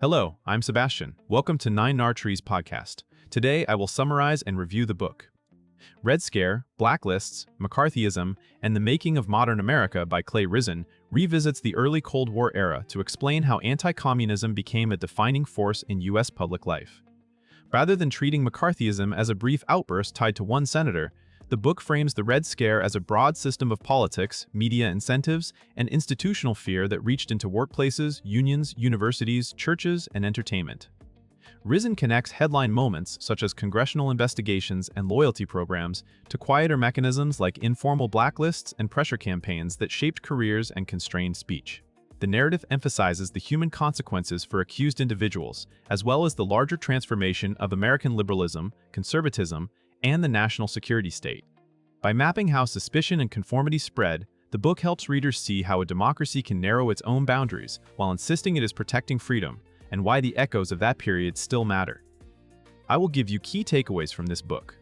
Hello, I'm Sebastian. Welcome to Nine Nar Trees podcast. Today, I will summarize and review the book. Red Scare, Blacklists, McCarthyism, and the Making of Modern America by Clay Rizin revisits the early Cold War era to explain how anti-communism became a defining force in U.S. public life. Rather than treating McCarthyism as a brief outburst tied to one senator, the book frames the Red Scare as a broad system of politics, media incentives, and institutional fear that reached into workplaces, unions, universities, churches, and entertainment. Rizin connects headline moments such as congressional investigations and loyalty programs to quieter mechanisms like informal blacklists and pressure campaigns that shaped careers and constrained speech. The narrative emphasizes the human consequences for accused individuals, as well as the larger transformation of American liberalism, conservatism, and the national security state. By mapping how suspicion and conformity spread, the book helps readers see how a democracy can narrow its own boundaries while insisting it is protecting freedom, and why the echoes of that period still matter. I will give you key takeaways from this book.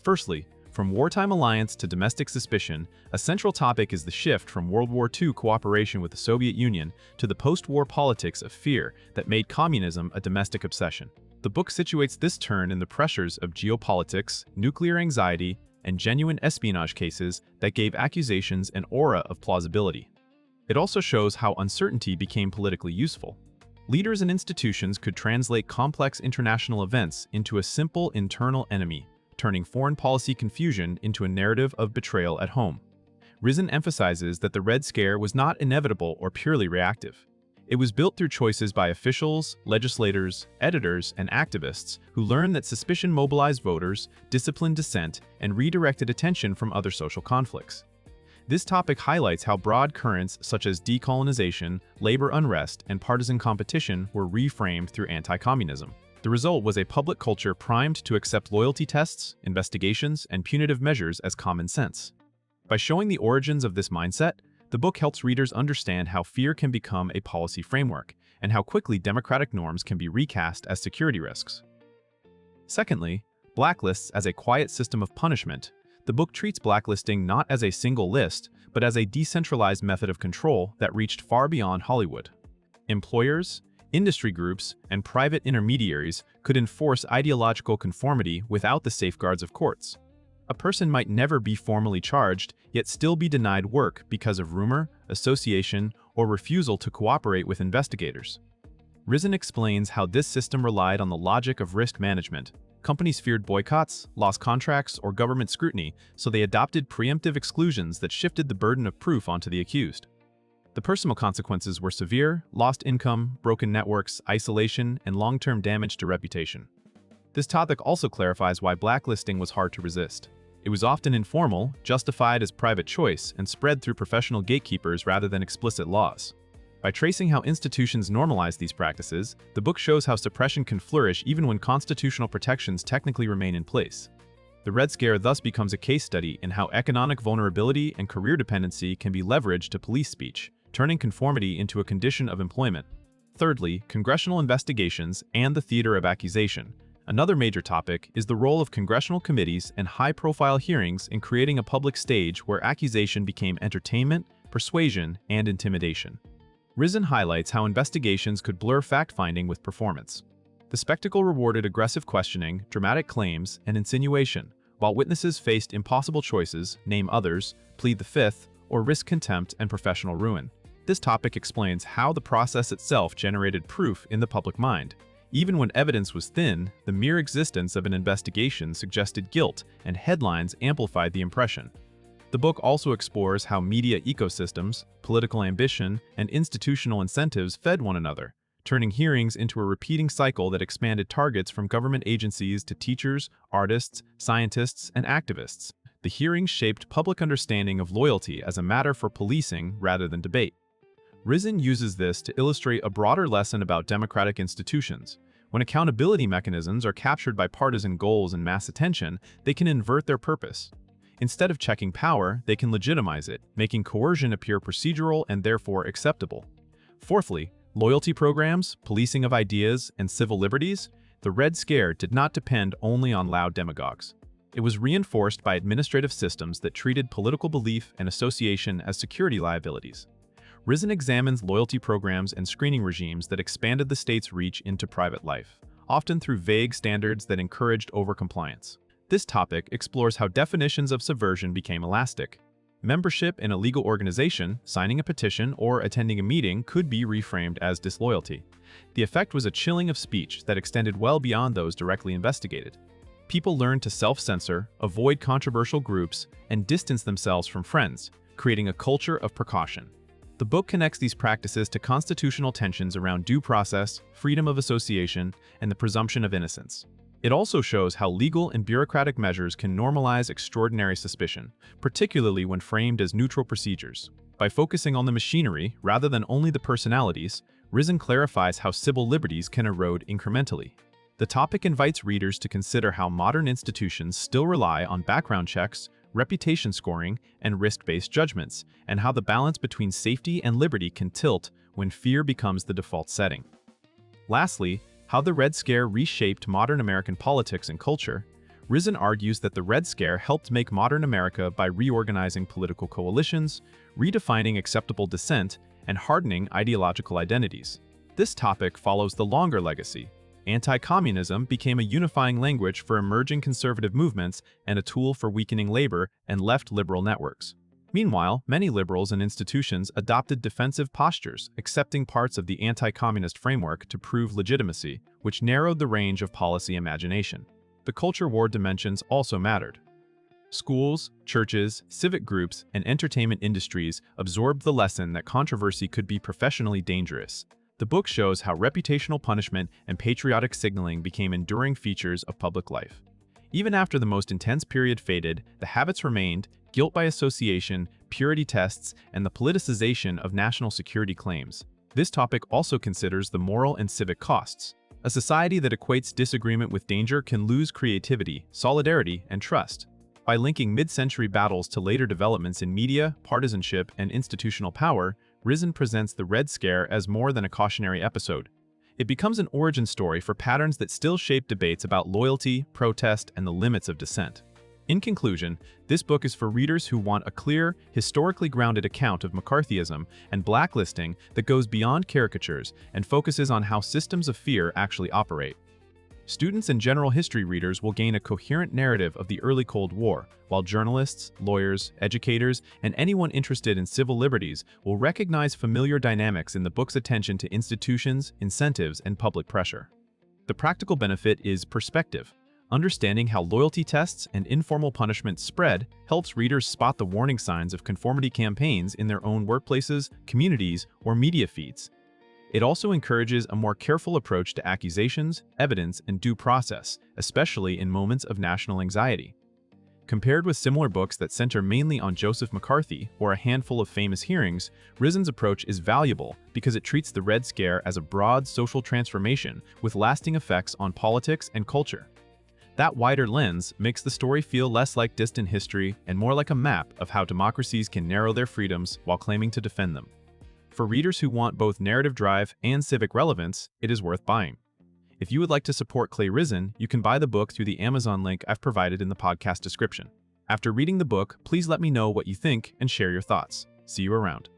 Firstly, from wartime alliance to domestic suspicion, a central topic is the shift from World War II cooperation with the Soviet Union to the post-war politics of fear that made communism a domestic obsession. The book situates this turn in the pressures of geopolitics, nuclear anxiety, and genuine espionage cases that gave accusations an aura of plausibility. It also shows how uncertainty became politically useful. Leaders and institutions could translate complex international events into a simple internal enemy, turning foreign policy confusion into a narrative of betrayal at home. Rizin emphasizes that the Red Scare was not inevitable or purely reactive. It was built through choices by officials, legislators, editors, and activists who learned that suspicion mobilized voters, disciplined dissent, and redirected attention from other social conflicts. This topic highlights how broad currents such as decolonization, labor unrest, and partisan competition were reframed through anti-communism. The result was a public culture primed to accept loyalty tests, investigations, and punitive measures as common sense. By showing the origins of this mindset, the book helps readers understand how fear can become a policy framework, and how quickly democratic norms can be recast as security risks. Secondly, blacklists as a quiet system of punishment. The book treats blacklisting not as a single list, but as a decentralized method of control that reached far beyond Hollywood. Employers, industry groups, and private intermediaries could enforce ideological conformity without the safeguards of courts. A person might never be formally charged, yet still be denied work because of rumor, association, or refusal to cooperate with investigators. Rizin explains how this system relied on the logic of risk management. Companies feared boycotts, lost contracts, or government scrutiny, so they adopted preemptive exclusions that shifted the burden of proof onto the accused. The personal consequences were severe: lost income, broken networks, isolation, and long-term damage to reputation. This topic also clarifies why blacklisting was hard to resist. It was often informal, justified as private choice, and spread through professional gatekeepers rather than explicit laws. By tracing how institutions normalize these practices, the book shows how suppression can flourish even when constitutional protections technically remain in place. The Red Scare thus becomes a case study in how economic vulnerability and career dependency can be leveraged to police speech, turning conformity into a condition of employment. Thirdly, congressional investigations and the theater of accusation. Another major topic is the role of congressional committees and high-profile hearings in creating a public stage where accusation became entertainment, persuasion, and intimidation. Rizin highlights how investigations could blur fact-finding with performance. The spectacle rewarded aggressive questioning, dramatic claims, and insinuation, while witnesses faced impossible choices, name others, plead the fifth, or risk contempt and professional ruin. This topic explains how the process itself generated proof in the public mind. Even when evidence was thin, the mere existence of an investigation suggested guilt, and headlines amplified the impression. The book also explores how media ecosystems, political ambition, and institutional incentives fed one another, turning hearings into a repeating cycle that expanded targets from government agencies to teachers, artists, scientists, and activists. The hearings shaped public understanding of loyalty as a matter for policing rather than debate. Rizin uses this to illustrate a broader lesson about democratic institutions. When accountability mechanisms are captured by partisan goals and mass attention, they can invert their purpose. Instead of checking power, they can legitimize it, making coercion appear procedural and therefore acceptable. Fourthly, loyalty programs, policing of ideas, and civil liberties. The Red Scare did not depend only on loud demagogues. It was reinforced by administrative systems that treated political belief and association as security liabilities. Risen examines loyalty programs and screening regimes that expanded the state's reach into private life, often through vague standards that encouraged overcompliance. This topic explores how definitions of subversion became elastic. Membership in a legal organization, signing a petition, or attending a meeting could be reframed as disloyalty. The effect was a chilling of speech that extended well beyond those directly investigated. People learned to self-censor, avoid controversial groups, and distance themselves from friends, creating a culture of precaution. The book connects these practices to constitutional tensions around due process, freedom of association, and the presumption of innocence. It also shows how legal and bureaucratic measures can normalize extraordinary suspicion, particularly when framed as neutral procedures. By focusing on the machinery rather than only the personalities, Risen clarifies how civil liberties can erode incrementally. The topic invites readers to consider how modern institutions still rely on background checks, reputation scoring, and risk-based judgments, and how the balance between safety and liberty can tilt when fear becomes the default setting. Lastly, how the Red Scare reshaped modern American politics and culture. Risen argues that the Red Scare helped make modern America by reorganizing political coalitions, redefining acceptable dissent, and hardening ideological identities. This topic follows the longer legacy. Anti-communism became a unifying language for emerging conservative movements and a tool for weakening labor and left liberal networks. Meanwhile, many liberals and institutions adopted defensive postures, accepting parts of the anti-communist framework to prove legitimacy, which narrowed the range of policy imagination. The culture war dimensions also mattered. Schools, churches, civic groups, and entertainment industries absorbed the lesson that controversy could be professionally dangerous. The book shows how reputational punishment and patriotic signaling became enduring features of public life. Even after the most intense period faded, the habits remained: guilt by association, purity tests, and the politicization of national security claims. This topic also considers the moral and civic costs. A society that equates disagreement with danger can lose creativity, solidarity, and trust. By linking mid-century battles to later developments in media, partisanship, and institutional power, Risen presents the Red Scare as more than a cautionary episode. It becomes an origin story for patterns that still shape debates about loyalty, protest, and the limits of dissent. In conclusion, this book is for readers who want a clear, historically grounded account of McCarthyism and blacklisting that goes beyond caricatures and focuses on how systems of fear actually operate. Students and general history readers will gain a coherent narrative of the early Cold War, while journalists, lawyers, educators, and anyone interested in civil liberties will recognize familiar dynamics in the book's attention to institutions, incentives, and public pressure. The practical benefit is perspective. Understanding how loyalty tests and informal punishment spread helps readers spot the warning signs of conformity campaigns in their own workplaces, communities, or media feeds. It also encourages a more careful approach to accusations, evidence, and due process, especially in moments of national anxiety. Compared with similar books that center mainly on Joseph McCarthy or a handful of famous hearings, Risen's approach is valuable because it treats the Red Scare as a broad social transformation with lasting effects on politics and culture. That wider lens makes the story feel less like distant history and more like a map of how democracies can narrow their freedoms while claiming to defend them. For readers who want both narrative drive and civic relevance, it is worth buying. If you would like to support Clay Risen, you can buy the book through the Amazon link I've provided in the podcast description. After reading the book, please let me know what you think and share your thoughts. See you around.